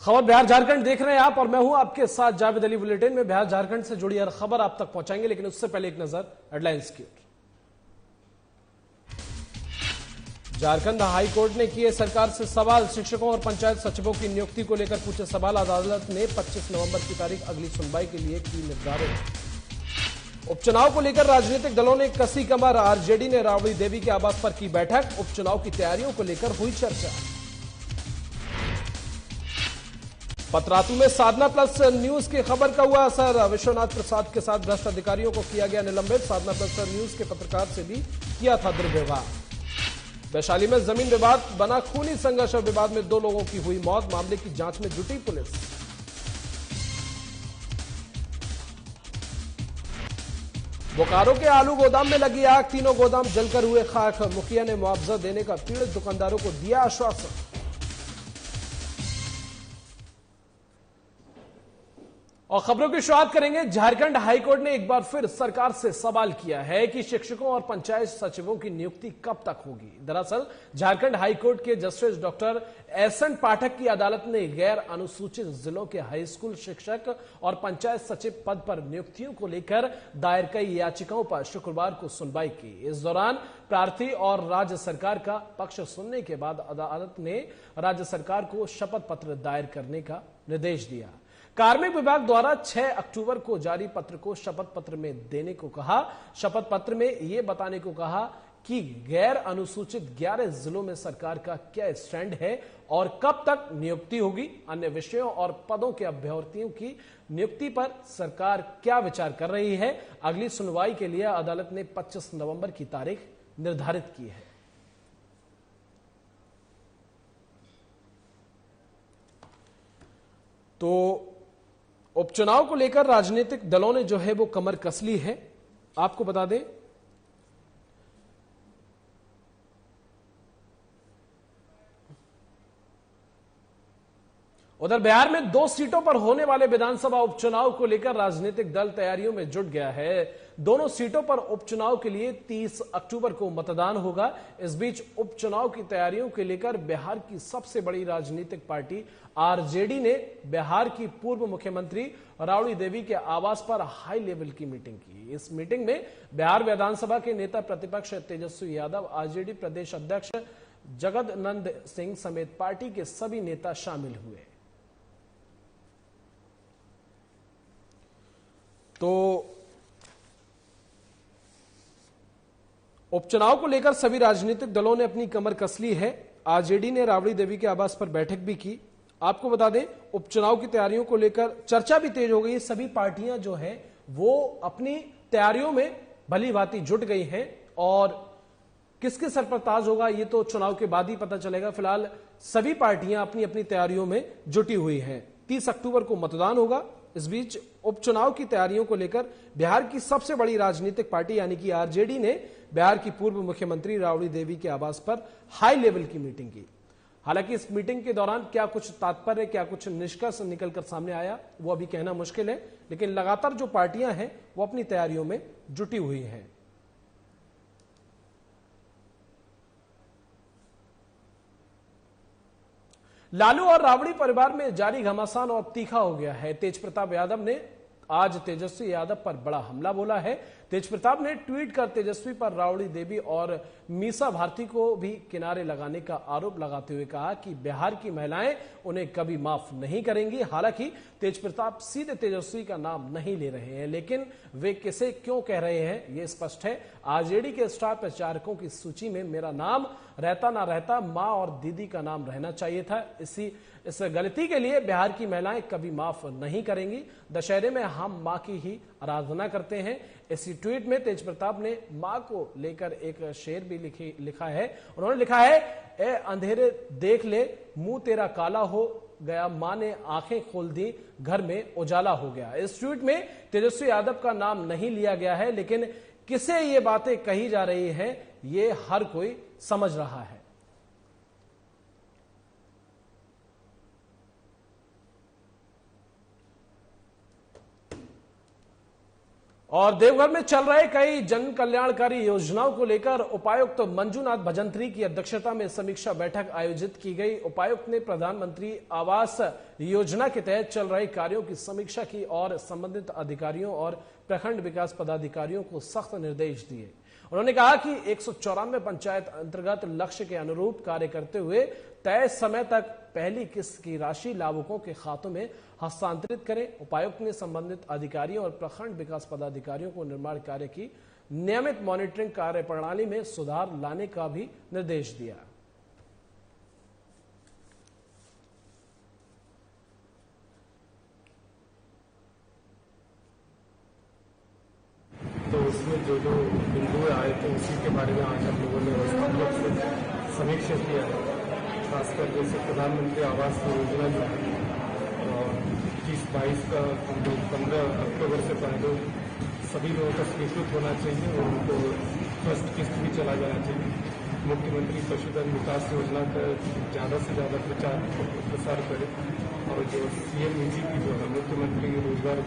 खबर बिहार झारखंड देख रहे हैं आप और मैं हूं आपके साथ जावेद अली। बुलेटिन में बिहार झारखंड से जुड़ी हर खबर आप तक पहुंचाएंगे, लेकिन उससे पहले एक नजर हेडलाइंस की ओर। झारखंड हाई कोर्ट ने किए सरकार से सवाल, शिक्षकों और पंचायत सचिवों की नियुक्ति को लेकर पूछे सवाल। अदालत ने 25 नवंबर की तारीख अगली सुनवाई के लिए की निर्धारित। उपचुनाव को लेकर राजनीतिक दलों ने कसी कमर, आरजेडी ने राबड़ी देवी के आवास पर की बैठक। उपचुनाव की तैयारियों को लेकर हुई चर्चा। पतरातू में साधना प्लस न्यूज की खबर का हुआ असर, विश्वनाथ प्रसाद के साथ भ्रष्ट अधिकारियों को किया गया निलंबित। साधना प्लस न्यूज के पत्रकार से भी किया था दुर्व्यवहार। वैशाली में जमीन विवाद बना खूनी संघर्ष, विवाद में 2 लोगों की हुई मौत, मामले की जांच में जुटी पुलिस। बोकारो के आलू गोदाम में लगी आग, 3 गोदाम जलकर हुए खाक। मुखिया ने मुआवजा देने का पीड़ित दुकानदारों को दिया आश्वासन। और खबरों की शुरुआत करेंगे। झारखंड हाईकोर्ट ने एक बार फिर सरकार से सवाल किया है कि शिक्षकों और पंचायत सचिवों की नियुक्ति कब तक होगी। दरअसल झारखंड हाईकोर्ट के जस्टिस डॉक्टर एसएन पाठक की अदालत ने गैर अनुसूचित जिलों के हाई स्कूल शिक्षक और पंचायत सचिव पद पर नियुक्तियों को लेकर दायर कई याचिकाओं पर शुक्रवार को सुनवाई की। इस दौरान प्रार्थी और राज्य सरकार का पक्ष सुनने के बाद अदालत ने राज्य सरकार को शपथ पत्र दायर करने का निर्देश दिया। कार्मिक विभाग द्वारा 6 अक्टूबर को जारी पत्र को शपथ पत्र में देने को कहा। शपथ पत्र में यह बताने को कहा कि गैर अनुसूचित 11 जिलों में सरकार का क्या स्टैंड है और कब तक नियुक्ति होगी। अन्य विषयों और पदों के अभ्यर्थियों की नियुक्ति पर सरकार क्या विचार कर रही है। अगली सुनवाई के लिए अदालत ने 25 नवंबर की तारीख निर्धारित की है। तो उपचुनाव को लेकर राजनीतिक दलों ने जो है वो कमर कस ली है। आपको बता दें उधर बिहार में 2 सीटों पर होने वाले विधानसभा उपचुनाव को लेकर राजनीतिक दल तैयारियों में जुट गया है। दोनों सीटों पर उपचुनाव के लिए 30 अक्टूबर को मतदान होगा। इस बीच उपचुनाव की तैयारियों के लेकर बिहार की सबसे बड़ी राजनीतिक पार्टी आरजेडी ने बिहार की पूर्व मुख्यमंत्री राबड़ी देवी के आवास पर हाई लेवल की मीटिंग की। इस मीटिंग में बिहार विधानसभा के नेता प्रतिपक्ष तेजस्वी यादव, आरजेडी प्रदेश अध्यक्ष जगदानंद सिंह समेत पार्टी के सभी नेता शामिल हुए। तो उपचुनाव को लेकर सभी राजनीतिक दलों ने अपनी कमर कस ली है। आरजेडी ने राबड़ी देवी के आवास पर बैठक भी की। आपको बता दें उपचुनाव की तैयारियों को लेकर चर्चा भी तेज हो गई। सभी पार्टियां जो है वो अपनी तैयारियों में भली भांति जुट गई हैं और किसके सर पर ताज होगा ये तो चुनाव के बाद ही पता चलेगा। फिलहाल सभी पार्टियां अपनी अपनी तैयारियों में जुटी हुई हैं। 30 अक्टूबर को मतदान होगा। इस बीच उपचुनाव की तैयारियों को लेकर बिहार की सबसे बड़ी राजनीतिक पार्टी यानी कि आरजेडी ने बिहार की पूर्व मुख्यमंत्री राबड़ी देवी के आवास पर हाई लेवल की मीटिंग की। हालांकि इस मीटिंग के दौरान क्या कुछ तात्पर्य, क्या कुछ निष्कर्ष निकलकर सामने आया वो अभी कहना मुश्किल है, लेकिन लगातार जो पार्टियां हैं वो अपनी तैयारियों में जुटी हुई हैं। लालू और राबड़ी परिवार में जारी घमासान और तीखा हो गया है। तेज प्रताप यादव ने आज तेजस्वी यादव पर बड़ा हमला बोला है। तेज प्रताप ने ट्वीट कर तेजस्वी पर राबड़ी देवी और मीसा भारती को भी किनारे लगाने का आरोप लगाते हुए कहा कि बिहार की महिलाएं उन्हें कभी माफ नहीं करेंगी। हालांकि तेज प्रताप सीधे तेजस्वी का नाम नहीं ले रहे हैं, लेकिन वे किसे क्यों कह रहे हैं ये स्पष्ट है। आरजेडी के स्टार प्रचारकों की सूची में मेरा नाम रहता ना रहता, मां और दीदी का नाम रहना चाहिए था। इस गलती के लिए बिहार की महिलाएं कभी माफ नहीं करेंगी। दशहरे में हम मां की ही आराधना करते हैं। इसी ट्वीट में तेज प्रताप ने मां को लेकर एक शेर भी लिखा है। उन्होंने लिखा है, ए अंधेरे देख ले, मुंह तेरा काला हो गया, मां ने आंखें खोल दी, घर में उजाला हो गया। इस ट्वीट में तेजस्वी यादव का नाम नहीं लिया गया है, लेकिन किसे ये बातें कही जा रही हैं ये हर कोई समझ रहा है। और देवघर में चल रहे कई जन कल्याणकारी योजनाओं को लेकर उपायुक्त मंजूनाथ भजंत्री की अध्यक्षता में समीक्षा बैठक आयोजित की गई। उपायुक्त ने प्रधानमंत्री आवास योजना के तहत चल रहे कार्यों की समीक्षा की और संबंधित अधिकारियों और प्रखंड विकास पदाधिकारियों को सख्त निर्देश दिए। उन्होंने कहा कि 194 पंचायत अंतर्गत लक्ष्य के अनुरूप कार्य करते हुए तय समय तक पहली किस्त की राशि लाभुकों के खातों में हस्तांतरित करें। उपायुक्त ने संबंधित अधिकारियों और प्रखंड विकास पदाधिकारियों को निर्माण कार्य की नियमित मॉनिटरिंग कार्य प्रणाली में सुधार लाने का भी निर्देश दिया। तो उसमें जो बिंदु आए थे उसी के बारे में आज हम लोगों ने समीक्षा किया है। खासकर जैसे प्रधानमंत्री आवास योजना जो है और 21-22 का 15 अक्टूबर से पहले सभी लोगों का स्वीकृत होना चाहिए और उनको फर्स्ट किस्त भी चला जाना चाहिए। मुख्यमंत्री पशुधन विकास योजना का ज़्यादा से ज़्यादा प्रसार करें और जो CMEG की जो है मुख्यमंत्री रोजगार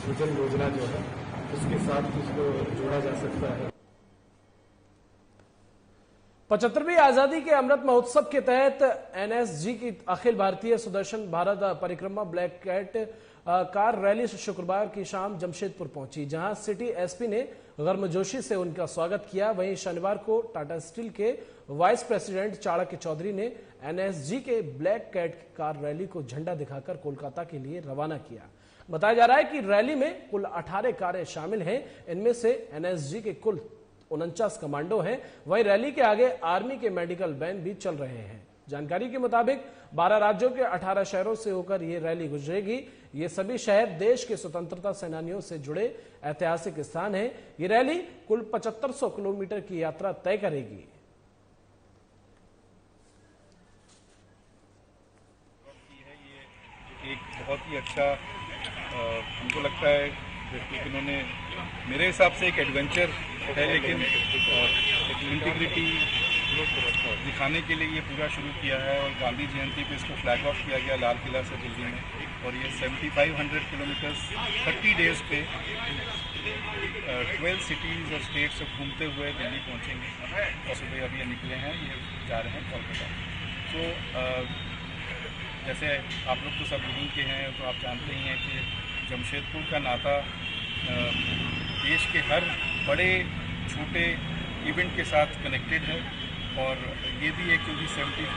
सृजन योजना जो है उसके साथ उसको जोड़ा जा सकता है। 75वीं आजादी के अमृत महोत्सव के तहत NSG की अखिल भारतीय सुदर्शन भारत परिक्रमा ब्लैक कैट कार रैली शुक्रवार की शाम जमशेदपुर पहुंची, जहां सिटी एसपी ने गर्मजोशी से उनका स्वागत किया। वहीं शनिवार को टाटा स्टील के वाइस प्रेसिडेंट चाणक्य चौधरी ने NSG के ब्लैक कैट कार रैली को झंडा दिखाकर कोलकाता के लिए रवाना किया। बताया जा रहा है कि रैली में कुल 18 कारें शामिल हैं। इनमें से NSG के कुल 49 कमांडो हैं। वहीं रैली के आगे आर्मी के मेडिकल वैन भी चल रहे हैं। जानकारी के मुताबिक 12 राज्यों के 18 शहरों से होकर ये रैली गुजरेगी। ये सभी शहर देश के स्वतंत्रता सेनानियों से जुड़े ऐतिहासिक स्थान हैं। ये रैली कुल 7500 किलोमीटर की यात्रा तय करेगी। एक बहुत ही अच्छा हमको लगता है कि उन्होंने मेरे हिसाब से एक एडवेंचर है, लेकिन एक इंटीग्रिटी दिखाने के लिए ये पूरा शुरू किया है और गांधी जयंती पे इसको फ्लैग ऑफ किया गया लाल किला से दिल्ली में। और ये 7500 किलोमीटर 30 डेज पे 12 सिटीज़ और स्टेट्स से घूमते हुए दिल्ली पहुंचेंगे और सुबह अभी निकले हैं, ये जा रहे हैं कोलकाता। तो जैसे आप लोग तो सब यहीं के हैं तो आप जानते ही हैं कि जमशेदपुर का नाता देश के हर बड़े छोटे इवेंट के साथ कनेक्टेड है और ये भी एक क्योंकि 70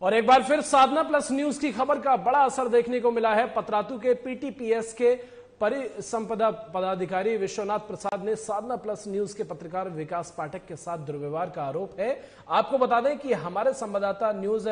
और एक बार फिर साधना प्लस न्यूज की खबर का बड़ा असर देखने को मिला है। पतरातू के PTPS के परिसंपदा पदाधिकारी विश्वनाथ प्रसाद ने साधना प्लस न्यूज के पत्रकार विकास पाठक के साथ दुर्व्यवहार का आरोप है। आपको बता दें कि हमारे संवाददाता न्यूज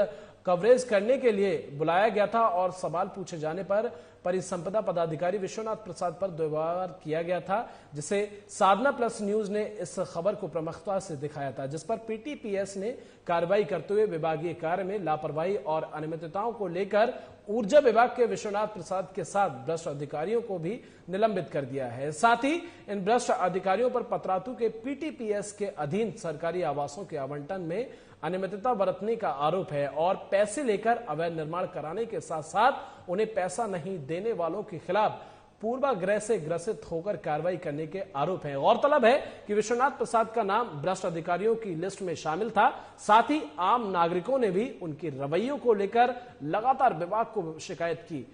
कवरेज करने के लिए बुलाया गया था और सवाल पूछे जाने पर परिसंपदा पदाधिकारी विश्वनाथ प्रसाद पर दुर्व्यवहार किया गया था, जिसे साधना प्लस न्यूज ने इस खबर को प्रमुखता से दिखाया था, जिस पर PTPS ने कार्रवाई करते हुए विभागीय कार्य में लापरवाही और अनियमितताओं को लेकर ऊर्जा विभाग के विश्वनाथ प्रसाद के साथ भ्रष्ट अधिकारियों को भी निलंबित कर दिया है। साथ ही इन भ्रष्ट अधिकारियों पर पतरातू के PTPS के अधीन सरकारी आवासों के आवंटन में अनियमितता बरतने का आरोप है और पैसे लेकर अवैध निर्माण कराने के साथ साथ उन्हें पैसा नहीं देने वालों के खिलाफ पूर्वाग्रह से ग्रसित होकर कार्रवाई करने के आरोप हैं। गौरतलब है कि विश्वनाथ प्रसाद का नाम भ्रष्ट अधिकारियों की लिस्ट में शामिल था। साथ ही आम नागरिकों ने भी उनके रवैयों को लेकर लगातार विभाग को शिकायत की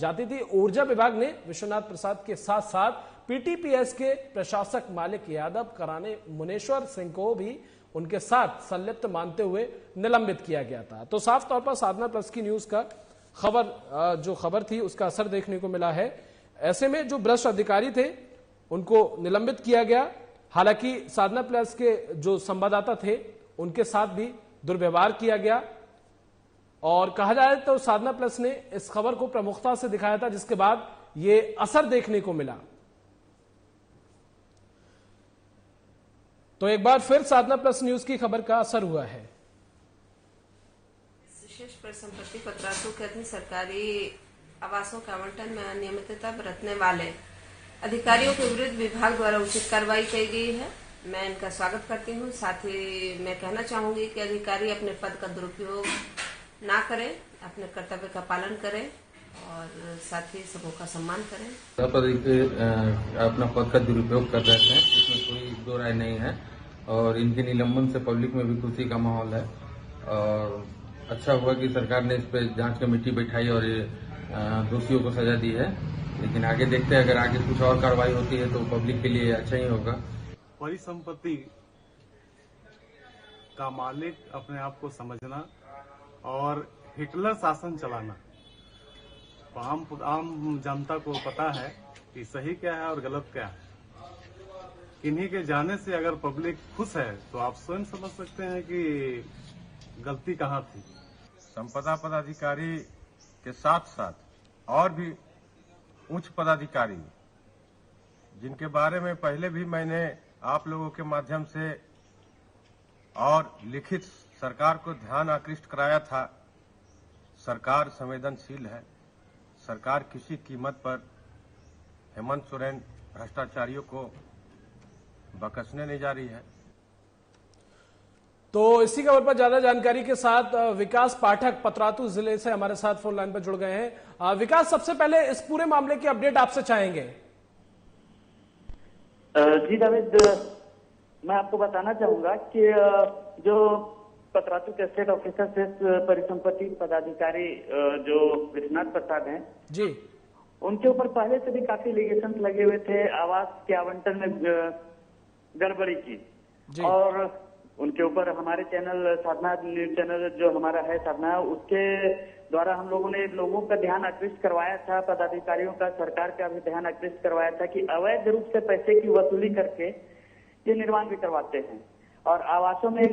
जाती थी। ऊर्जा विभाग ने विश्वनाथ प्रसाद के साथ साथ PTPS के प्रशासक मालिक यादव कराने मुनेश्वर सिंह को भी उनके साथ संलिप्त मानते हुए निलंबित किया गया था। तो साफ तौर पर साधना प्लस की न्यूज का जो खबर थी उसका असर देखने को मिला है। ऐसे में जो भ्रष्ट अधिकारी थे उनको निलंबित किया गया। हालांकि साधना प्लस के जो संवाददाता थे उनके साथ भी दुर्व्यवहार किया गया और कहा जाए तो साधना प्लस ने इस खबर को प्रमुखता से दिखाया था, जिसके बाद ये असर देखने को मिला। तो एक बार फिर साधना प्लस न्यूज की खबर का असर हुआ है। विशेष परिसंपत्ति पतरातू के अधीन सरकारी आवासों के आवंटन में अनियमितता बरतने वाले अधिकारियों के विरुद्ध विभाग द्वारा उचित कार्रवाई की गई है। मैं इनका स्वागत करती हूँ। साथ ही मैं कहना चाहूंगी कि अधिकारी अपने पद का दुरुपयोग ना करें, अपने कर्तव्य का पालन करें और साथ ही सबों का सम्मान करें। अपना पद का दुरुपयोग कर रहे थे, इसमें कोई दो राय नहीं है और इनके निलंबन से पब्लिक में भी खुशी का माहौल है और अच्छा हुआ कि सरकार ने इस पर जांच कमेटी बैठाई और दोषियों को सजा दी है। लेकिन आगे देखते हैं, अगर आगे कुछ और कार्रवाई होती है तो पब्लिक के लिए अच्छा ही होगा। परिसंपत्ति का मालिक अपने आप को समझना और हिटलर शासन चलाना, तो आम जनता को पता है कि सही क्या है और गलत क्या है। किन्हीं के जाने से अगर पब्लिक खुश है तो आप स्वयं समझ सकते हैं कि गलती कहाँ थी। संपदा पदाधिकारी के साथ साथ और भी उच्च पदाधिकारी, जिनके बारे में पहले भी मैंने आप लोगों के माध्यम से और लिखित सरकार को ध्यान आकृष्ट कराया था। सरकार संवेदनशील है। सरकार किसी कीमत पर हेमंत सोरेन भ्रष्टाचारियों को बख्शने नहीं जा रही है। तो इसी खबर पर ज्यादा जानकारी के साथ विकास पाठक पतरातू जिले से हमारे साथ फोन लाइन पर जुड़ गए हैं। विकास, सबसे पहले इस पूरे मामले की अपडेट आपसे चाहेंगे। जी जावेद, मैं आपको बताना चाहूंगा कि जो पतरातू के स्टेट ऑफिसर से परिसंपत्ति पदाधिकारी जो विश्वनाथ प्रसाद हैं जी, उनके ऊपर पहले से भी काफी एलिगेशन लगे हुए थे आवास के आवंटन में गड़बड़ी की जी। और उनके ऊपर हमारे चैनल साधना न्यूज चैनल जो हमारा है साधना, उसके द्वारा हम लोगों ने लोगों का ध्यान आकृष्ट करवाया था, पदाधिकारियों का, सरकार का भी ध्यान आकृष्ट करवाया था कि अवैध रूप से पैसे की वसूली करके ये निर्माण भी करवाते हैं और आवासों में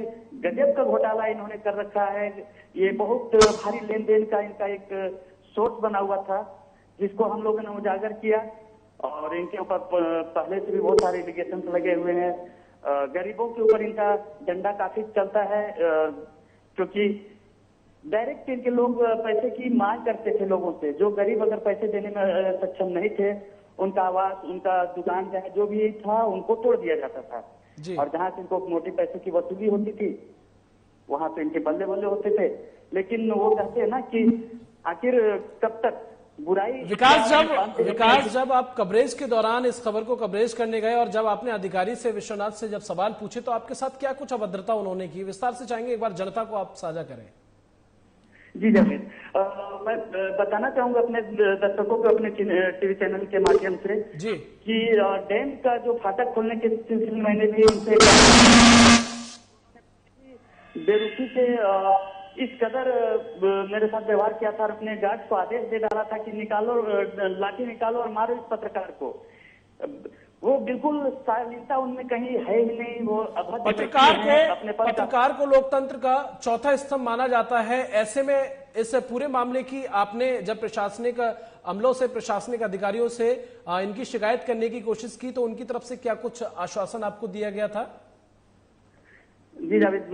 गजब का घोटाला इन्होंने कर रखा है। ये बहुत भारी लेन देन का इनका एक सोर्स बना हुआ था, जिसको हम लोगों ने उजागर किया और इनके ऊपर पहले से भी बहुत सारे एलिगेशन लगे हुए हैं। गरीबों के ऊपर इनका डंडा काफी चलता है, क्योंकि डायरेक्ट इनके लोग पैसे की मांग करते थे लोगों से। जो गरीब अगर पैसे देने में सक्षम नहीं थे, उनका आवास, उनका दुकान चाहे जो भी था, उनको तोड़ दिया जाता था जी। और जहां से इनको मोटी पैसे की वसूली होती थी वहां तो इनके बल्ले बल्ले होते थे। लेकिन वो कहते हैं ना कि आखिर कब तक बुराई। विकास, जब आप कवरेज के दौरान इस खबर को कवरेज करने गए और जब आपने अधिकारी से, विश्वनाथ से जब सवाल पूछे तो आपके साथ क्या कुछ अभद्रता उन्होंने की, विस्तार से चाहेंगे, एक बार जनता को आप साझा करें। जी जावेद, मैं बताना चाहूंगा अपने दर्शकों को अपने टीवी चैनल के माध्यम से जी कि डैम का जो फाटक खोलने के सिलसिले में मैंने भी उनसे बेरुखी से इस कदर मेरे साथ व्यवहार किया था और अपने गार्ड को आदेश दे डाला था कि निकालो, लाठी निकालो और मारो इस पत्रकार को। वो बिल्कुल शालीनता उनमें कहीं है ही नहीं। वो पत्रकार को लोकतंत्र का चौथा स्तंभ माना जाता है। ऐसे में इस पूरे मामले की आपने जब प्रशासनिक अमलों से, प्रशासनिक अधिकारियों से इनकी शिकायत करने की कोशिश की तो उनकी तरफ से क्या कुछ आश्वासन आपको दिया गया था? जी जावेद,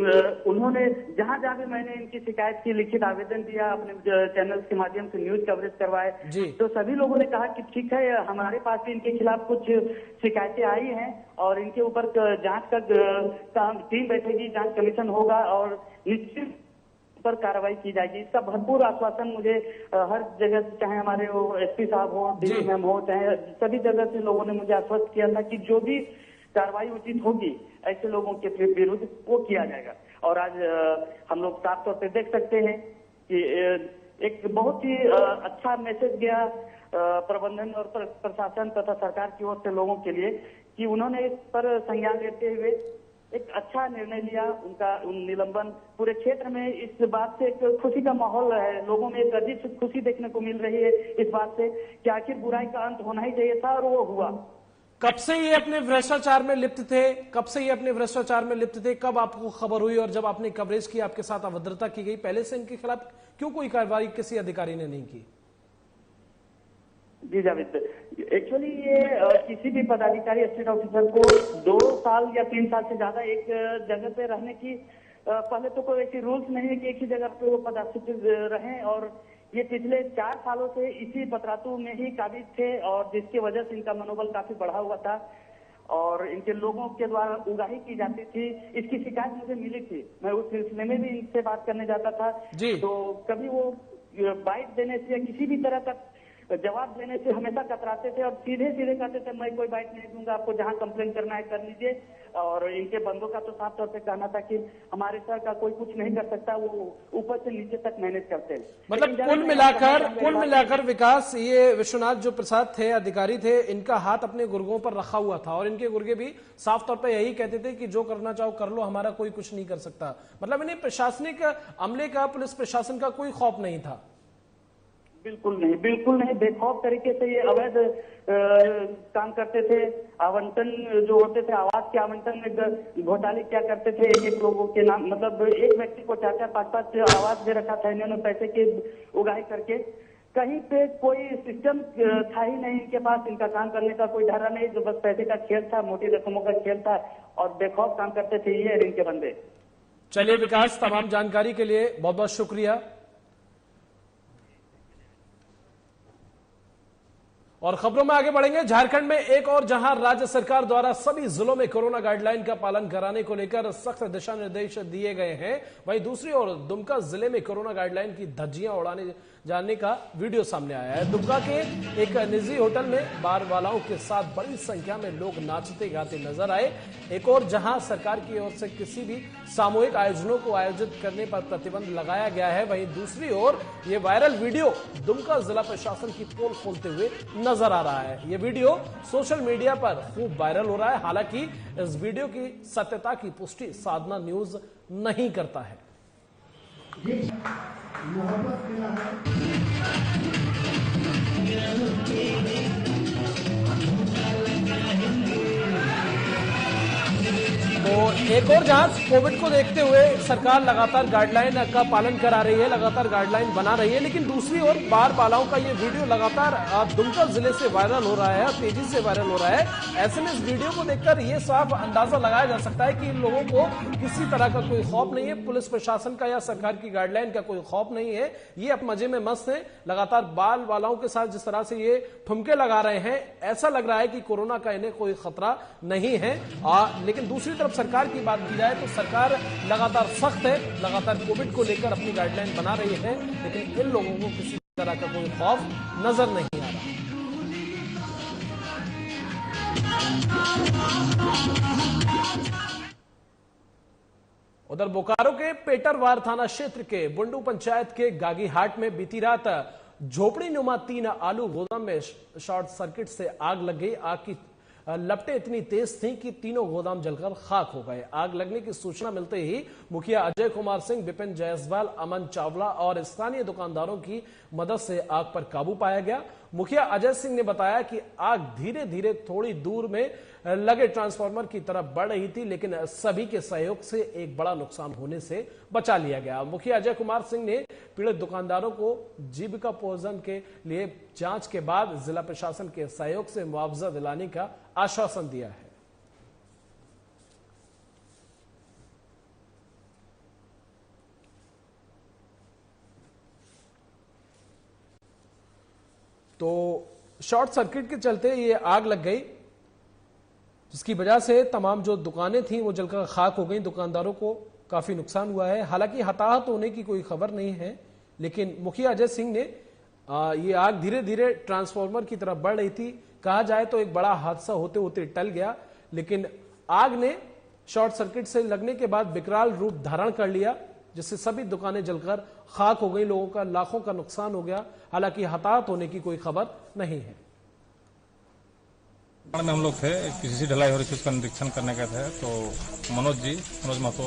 उन्होंने जहां जहां भी मैंने इनकी शिकायत की, लिखित आवेदन दिया, अपने चैनल के माध्यम से न्यूज कवरेज करवाए, तो सभी लोगों ने कहा कि ठीक है, हमारे पास भी इनके खिलाफ कुछ शिकायतें आई हैं और इनके ऊपर जांच का टीम बैठेगी, जांच कमीशन होगा और निश्चित पर कार्रवाई की जाएगी। इसका भरपूर आश्वासन मुझे हर जगह से, चाहे हमारे वो एसपी साहब हो, डीजी मैम हो, चाहे सभी जगह से लोगों ने मुझे आश्वस्त किया था कि जो भी कार्रवाई उचित होगी ऐसे लोगों के विरुद्ध वो किया जाएगा। और आज हम लोग साफ तौर पे देख सकते हैं कि एक बहुत ही अच्छा मैसेज गया प्रबंधन और प्रशासन तथा सरकार की ओर से लोगों के लिए कि उन्होंने इस पर संज्ञान लेते हुए एक अच्छा निर्णय लिया। उनका निलंबन पूरे क्षेत्र में, इस बात से एक खुशी का माहौल है, लोगों में एक अजीब खुशी देखने को मिल रही है इस बात से कि आखिर बुराई का अंत होना ही चाहिए था और वो हुआ। कब से ये अपने भ्रष्टाचार में लिप्त थे? कब आपको खबर हुई और जब आपने कवरेज की, आपके साथ अभद्रता की गई, पहले से इनके खिलाफ क्यों कोई कार्रवाई किसी अधिकारी ने नहीं की? जी जावेद, एक्चुअली ये किसी भी पदाधिकारी, स्टेट ऑफिसर को 2 साल या 3 साल से ज्यादा एक जगह पे रहने की पहले तो कोई ऐसी रूल्स नहीं है कि एक ही जगह पे वो पदस्थित रहें और ये पिछले 4 सालों से इसी पतरातू में ही काबिज थे और जिसकी वजह से इनका मनोबल काफी बढ़ा हुआ था और इनके लोगों के द्वारा उगाही की जाती थी, इसकी शिकायत मुझे मिली थी। मैं उस सिलसिले में भी इनसे बात करने जाता था तो कभी वो बाइट देने से या किसी भी तरह का जवाब देने से हमेशा कतराते थे और सीधे सीधे कहते थे मैं कोई बाइट नहीं दूंगा, आपको जहां कंप्लेन करना है कर लीजिए। और इनके बंदों का तो साफ तौर पे कहना था कि हमारे सर का कोई कुछ नहीं कर सकता, वो ऊपर से नीचे तक मैनेज करते हैं। मतलब कुल मिलाकर विकास, ये विश्वनाथ जो प्रसाद थे, अधिकारी थे, इनका हाथ अपने गुर्गों पर रखा हुआ था और इनके गुर्गे भी साफ तौर पर यही कहते थे कि जो करना चाहो कर लो, हमारा कोई कुछ नहीं कर सकता। मतलब इन्हें प्रशासनिक अमले का, पुलिस प्रशासन का कोई खौफ नहीं था। बिल्कुल नहीं, बेखौफ तरीके से ये अवैध काम करते थे। आवंटन जो होते थे, आवास के आवंटन में घोटाले क्या करते थे, एक लोगों के नाम, मतलब एक व्यक्ति को 4-4, 5-5 आवास दे रखा था इन्होंने पैसे की उगाही करके। कहीं पे कोई सिस्टम था ही नहीं इनके पास, इनका काम करने का कोई धारा नहीं, जो बस पैसे का खेल था, मोटी रकमों का खेल था और बेखौफ काम करते थे ये इनके बंदे। चलिए विकास, तमाम जानकारी के लिए बहुत बहुत शुक्रिया। और खबरों में आगे बढ़ेंगे। झारखंड में एक और जहां राज्य सरकार द्वारा सभी जिलों में कोरोना गाइडलाइन का पालन कराने को लेकर सख्त दिशा निर्देश दिए गए हैं, वहीं दूसरी ओर दुमका जिले में कोरोना गाइडलाइन की धज्जियां उड़ाने जाने का वीडियो सामने आया है। दुमका के एक निजी होटल में बार वालाओं के साथ बड़ी संख्या में लोग नाचते गाते नजर आए। एक और जहां सरकार की ओर से किसी भी सामूहिक आयोजनों को आयोजित करने पर प्रतिबंध लगाया गया है, वहीं दूसरी ओर ये वायरल वीडियो दुमका जिला प्रशासन की पोल खोलते हुए नजर आ रहा है। ये वीडियो सोशल मीडिया पर खूब वायरल हो रहा है। हालांकि इस वीडियो की सत्यता की पुष्टि साधना न्यूज नहीं करता है। तो एक और जहां कोविड को देखते हुए सरकार लगातार गाइडलाइन का पालन करा रही है, लगातार गाइडलाइन बना रही है, लेकिन दूसरी ओर बार बालाओं का ये वीडियो लगातार दुमका जिले से वायरल हो रहा है, तेजी से वायरल हो रहा है। ऐसे में इस वीडियो को देखकर ये साफ अंदाजा लगाया जा सकता है कि इन लोगों को किसी तरह का कोई खौफ नहीं है, पुलिस प्रशासन का या सरकार की गाइडलाइन का कोई खौफ नहीं है। ये अब मजे में मस्त है। लगातार बाल वालाओं के साथ जिस तरह से ये ठुमके लगा रहे हैं, ऐसा लग रहा है कि कोरोना का इन्हें कोई खतरा नहीं है। लेकिन दूसरी तरफ सरकार की बात की जाए तो सरकार लगातार सख्त है, लगातार कोविड को लेकर अपनी गाइडलाइन बना रही है, लेकिन इन लोगों को किसी तरह का कोई खौफ नजर नहीं आ रहा। उधर बोकारो के पेटरवार थाना क्षेत्र के बुंडू पंचायत के गागीहाट में बीती रात झोपड़ी नुमा 3 आलू गोदाम में शॉर्ट सर्किट से आग लग गई। आग की लपटें इतनी तेज थीं कि तीनों गोदाम जलकर खाक हो गए। आग लगने की सूचना मिलते ही मुखिया अजय कुमार सिंह, विपिन जायसवाल, अमन चावला और स्थानीय दुकानदारों की मदद से आग पर काबू पाया गया। मुखिया अजय सिंह ने बताया कि आग धीरे धीरे थोड़ी दूर में लगे ट्रांसफार्मर की तरफ बढ़ रही थी, लेकिन सभी के सहयोग से एक बड़ा नुकसान होने से बचा लिया गया। मुखिया अजय कुमार सिंह ने पीड़ित दुकानदारों को जीविकोपार्जन के लिए जांच के बाद जिला प्रशासन के सहयोग से मुआवजा दिलाने का आश्वासन दिया है। तो शॉर्ट सर्किट के चलते ये आग लग गई, जिसकी वजह से तमाम जो दुकानें थीं वो जलकर खाक हो गई। दुकानदारों को काफी नुकसान हुआ है। हालांकि हताहत होने की कोई खबर नहीं है, लेकिन मुखिया अजय सिंह ने ये आग धीरे धीरे ट्रांसफार्मर की तरफ बढ़ रही थी, कहा जाए तो एक बड़ा हादसा होते होते टल गया, लेकिन आग ने शॉर्ट सर्किट से लगने के बाद विकराल रूप धारण कर लिया, जिससे सभी दुकानें जलकर खाक हो गई, लोगों का लाखों का नुकसान हो गया। हालांकि हताहत होने की कोई खबर नहीं है। में हम लोग थे, किसी ढलाई हो रही थी, उसका निरीक्षण करने गए थे, तो मनोज महतो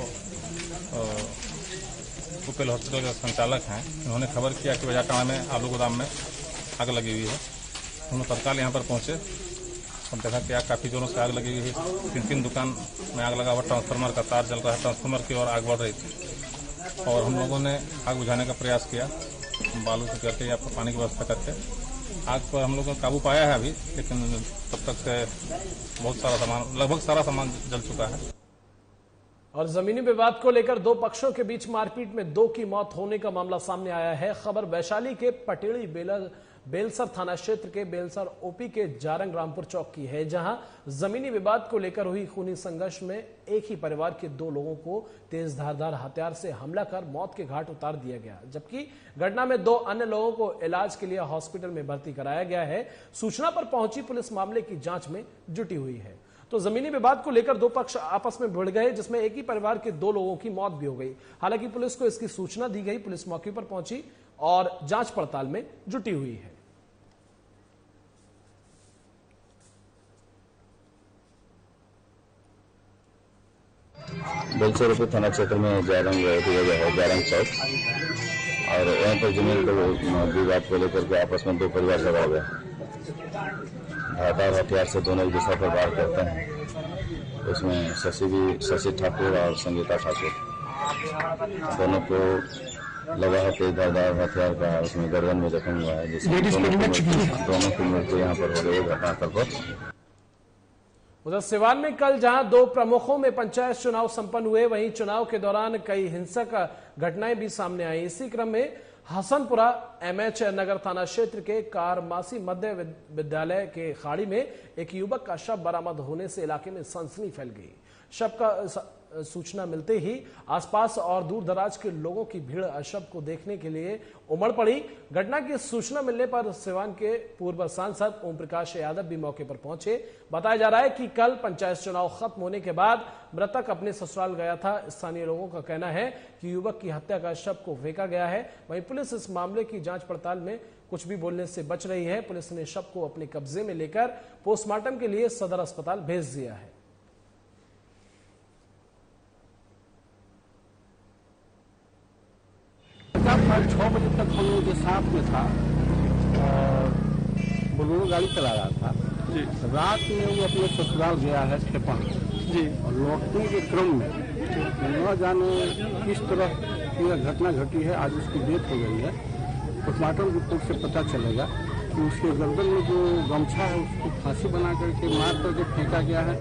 उपेल हॉस्पिटल के संचालक हैं, उन्होंने खबर किया कि बजाटाणा में आलू गोदाम में आग लगी हुई है। हम लोग तत्काल यहाँ पर पहुंचे और देखा कि आग काफी जोरों से आग लगी हुई है। 3 दुकान में आग लगा हुआ, ट्रांसफार्मर का तार जल रहा है, ट्रांसफार्मर की ओर आग बढ़ रही थी और हम लोगों ने आग बुझाने का प्रयास किया, बालू से करके या पानी की व्यवस्था करके आग पर हम लोगों ने काबू पाया है अभी, लेकिन तब तक से बहुत सारा सामान, लगभग सारा सामान जल चुका है। और जमीनी विवाद को लेकर 2 पक्षों के बीच मारपीट में 2 की मौत होने का मामला सामने आया है। खबर वैशाली के पटेड़ी बेलसर थाना क्षेत्र के बेलसर ओपी के जारंग रामपुर चौक की है, जहां जमीनी विवाद को लेकर हुई खूनी संघर्ष में एक ही परिवार के 2 लोगों को तेज धारदार हथियार से हमला कर मौत के घाट उतार दिया गया, जबकि घटना में 2 अन्य लोगों को इलाज के लिए हॉस्पिटल में भर्ती कराया गया है। सूचना पर पहुंची पुलिस मामले की जांच में जुटी हुई है। तो जमीनी विवाद को लेकर 2 पक्ष आपस में भिड़ गए, जिसमें एक ही परिवार के 2 लोगों की मौत भी हो गई। हालांकि पुलिस को इसकी सूचना दी गई, पुलिस मौके पर पहुंची और जांच पड़ताल में जुटी हुई है। बेलसर थाना क्षेत्र में जारंग चौक और यहाँ पर जमीन को विवाद को लेकर के आपस में 2 परिवार लगा हुए धारदार हथियार से दोनों एक दूसरे पर वार करते हैं। उसमें शशि ठाकुर और संगीता ठाकुर दोनों को लगा है तेज धारदार हथियार का, उसमें गर्दन में जख्म हुआ है, जिसमें दोनों की मृत्यु यहाँ पर हो गई घटनास्थल पर। उधर सिवान में कल जहां 2 प्रमुखों में पंचायत चुनाव संपन्न हुए, वहीं चुनाव के दौरान कई हिंसक घटनाएं भी सामने आई। इसी क्रम में हसनपुरा एमएच नगर थाना क्षेत्र के कारमासी मध्य विद्यालय के खाड़ी में एक युवक का शव बरामद होने से इलाके में सनसनी फैल गई। शव का सूचना मिलते ही आसपास और दूर दराज के लोगों की भीड़ शव को देखने के लिए उमड़ पड़ी। घटना की सूचना मिलने पर सिवान के पूर्व सांसद ओम प्रकाश यादव भी मौके पर पहुंचे। बताया जा रहा है कि कल पंचायत चुनाव खत्म होने के बाद मृतक अपने ससुराल गया था। स्थानीय लोगों का कहना है कि युवक की हत्या का शव को फेंका गया है। वहीं पुलिस इस मामले की जांच पड़ताल में कुछ भी बोलने से बच रही है। पुलिस ने शव को अपने कब्जे में लेकर पोस्टमार्टम के लिए सदर अस्पताल भेज दिया है। कल 6 बजे तक हम लोग के साथ में था और बोलेरो गाड़ी चला रहा था जी। रात में वो अपने ससुराल गया है खेपा जी, और लौटने के क्रम में न जाने किस तरह की घटना घटी है। आज उसकी डेथ हो गई है। पोस्टमार्टम रिपोर्ट से पता चलेगा कि उसके गर्दन में जो गमछा है उसको फांसी बना करके मार करके फेंका गया है।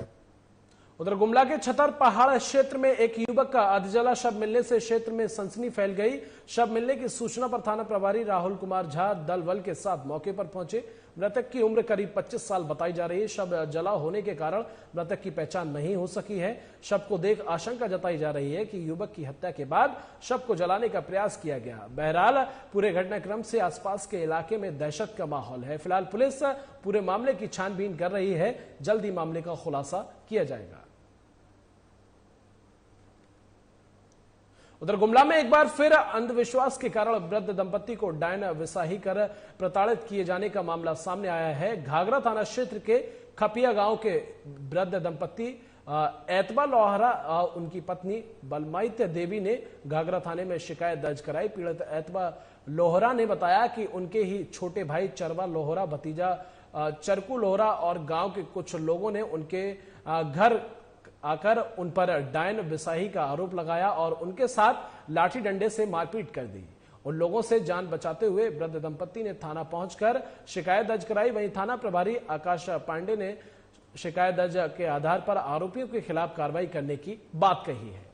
उधर गुमला के छतर पहाड़ क्षेत्र में एक युवक का अधजला शव मिलने से क्षेत्र में सनसनी फैल गई। शव मिलने की सूचना पर थाना प्रभारी राहुल कुमार झा दल बल के साथ मौके पर पहुंचे। मृतक की उम्र करीब 25 साल बताई जा रही है। शव जला होने के कारण मृतक की पहचान नहीं हो सकी है। शव को देख आशंका जताई जा रही है कि युवक की हत्या के बाद शव को जलाने का प्रयास किया गया। बहरहाल पूरे घटनाक्रम से आसपास के इलाके में दहशत का माहौल है। फिलहाल पुलिस पूरे मामले की छानबीन कर रही है। जल्द ही मामले का खुलासा किया जाएगा। उधर गुमला में एक बार फिर अंधविश्वास के कारण वृद्ध दंपति को डायन विसाही कर प्रताड़ित किए जाने का मामला सामने आया है। घाघरा थाना क्षेत्र के खपिया गांव के वृद्ध दंपति एतबा लोहरा उनकी पत्नी बलमाइत देवी ने घाघरा थाने में शिकायत दर्ज कराई। पीड़ित एतबा लोहरा ने बताया कि उनके ही छोटे भाई चरवा लोहरा, भतीजा चरकू लोहरा और गांव के कुछ लोगों ने उनके घर आकर उन पर डायन विसाही का आरोप लगाया और उनके साथ लाठी डंडे से मारपीट कर दी। उन लोगों से जान बचाते हुए वृद्ध दंपति ने थाना पहुंचकर शिकायत दर्ज कराई। वहीं थाना प्रभारी आकाश पांडे ने शिकायत दर्ज के आधार पर आरोपियों के खिलाफ कार्रवाई करने की बात कही है।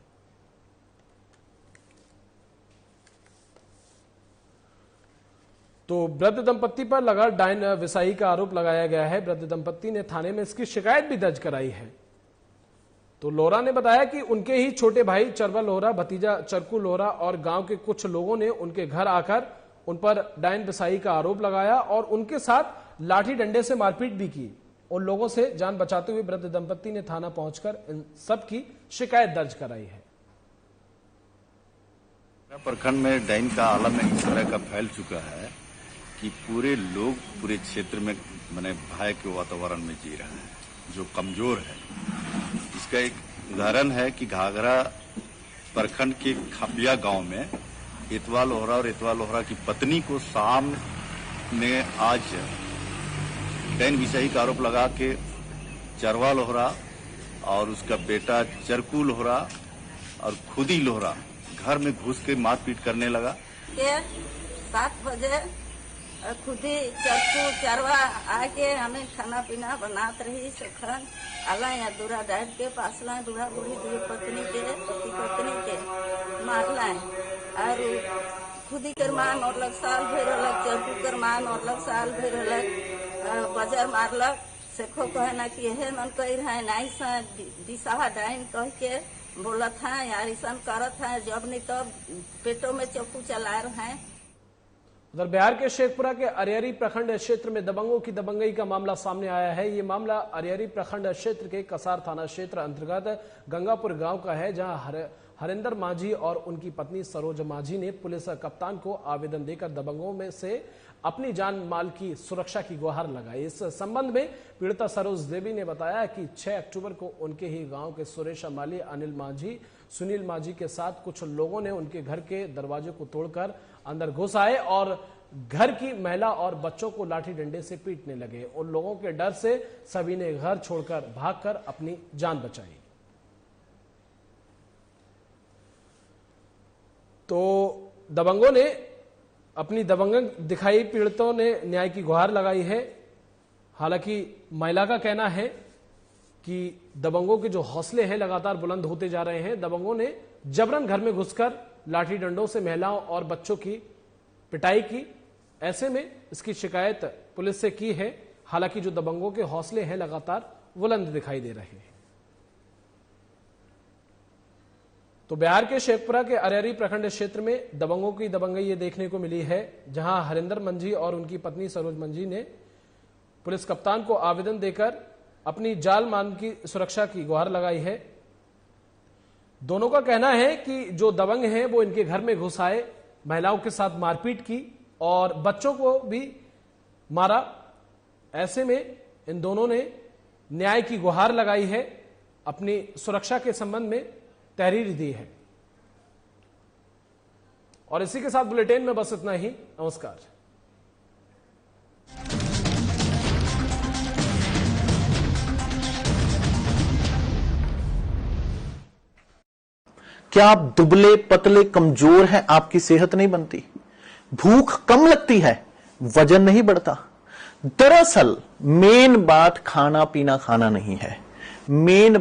तो वृद्ध दंपति पर लगा डायन विसाही का आरोप लगाया गया है। वृद्ध दंपति ने थाने में इसकी शिकायत भी दर्ज कराई है। तो लोहरा ने बताया कि उनके ही छोटे भाई चरवा लोहरा, भतीजा चरकू लोहरा और गांव के कुछ लोगों ने उनके घर आकर उन पर डायन विसाही का आरोप लगाया और उनके साथ लाठी डंडे से मारपीट भी की। उन लोगों से जान बचाते हुए वृद्ध दंपति ने थाना पहुंचकर इन सब की शिकायत दर्ज कराई है। प्रखंड में डायन का आलम इस तरह का फैल चुका है कि पूरे लोग पूरे क्षेत्र में माने भय के वातावरण में जी रहे हैं, जो कमजोर है। इसका एक उदाहरण है कि घाघरा प्रखंड के खपिया गांव में एतवा लोहरा और एतवा लोहरा की पत्नी को शाम में आज डायन विसाही का आरोप लगा के चरवा लोहरा और उसका बेटा चरकू लोहरा और खुदी लोहरा घर में घुस के मारपीट करने लगा। 7 बजे खुदी चरकू चरवा आके हमें खाना पीना बनात रही सखन आला या दूरा डाइट के पास ला दूरा बूढ़ी दूर पत्नी के मारला और खुदी कर मान और लग साल भर अलग चरकू कर मान और लग साल भर अलग बाजार मारलक सेखो कहे ना कि हे मन कह रहे नाई सा दिशा डाइन कह के बोलत है यार ऐसा करत है जब नहीं तब पेटों में चक्कू चला रहे हैं। उधर बिहार के शेखपुरा के अरियरी प्रखंड क्षेत्र में दबंगों की दबंगई का मामला सामने आया है। ये मामला अरियरी प्रखंड क्षेत्र के कसार थाना क्षेत्र अंतर्गत गंगापुर गांव का है, जहां हरिंदर माझी और उनकी पत्नी सरोज माझी ने पुलिस कप्तान को आवेदन देकर दबंगों में से अपनी जान माल की सुरक्षा की गुहार लगाई। इस संबंध में पीड़िता सरोज देवी ने बताया कि 6 अक्टूबर को उनके ही गांव के सुरेश माली, अनिल माझी, सुनील माझी के साथ कुछ लोगों ने उनके घर के दरवाजे को तोड़कर अंदर घुस आए और घर की महिला और बच्चों को लाठी डंडे से पीटने लगे। उन लोगों के डर से सभी ने घर छोड़कर भागकर अपनी जान बचाई। तो दबंगों ने अपनी दबंगन दिखाई, पीड़ितों ने न्याय की गुहार लगाई है। हालांकि महिला का कहना है कि दबंगों के जो हौसले हैं लगातार बुलंद होते जा रहे हैं। दबंगों ने जबरन घर में घुसकर लाठी डंडों से महिलाओं और बच्चों की पिटाई की। ऐसे में इसकी शिकायत पुलिस से की है। हालांकि जो दबंगों के हौसले हैं लगातार बुलंद दिखाई दे रहे हैं। तो बिहार के शेखपुरा के अरियरी प्रखंड क्षेत्र में दबंगों की दबंगई ये देखने को मिली है, जहां हरिंदर मंझी और उनकी पत्नी सरोज मंझी ने पुलिस कप्तान को आवेदन देकर अपनी जान माल की सुरक्षा की गुहार लगाई है। दोनों का कहना है कि जो दबंग हैं वो इनके घर में घुस आए, महिलाओं के साथ मारपीट की और बच्चों को भी मारा। ऐसे में इन दोनों ने न्याय की गुहार लगाई है, अपनी सुरक्षा के संबंध में तहरीर दी है। और इसी के साथ बुलेटिन में बस इतना ही। नमस्कार। क्या आप दुबले पतले कमजोर हैं, आपकी सेहत नहीं बनती, भूख कम लगती है, वजन नहीं बढ़ता? दरअसल मेन बात खाना पीना खाना नहीं है, मेन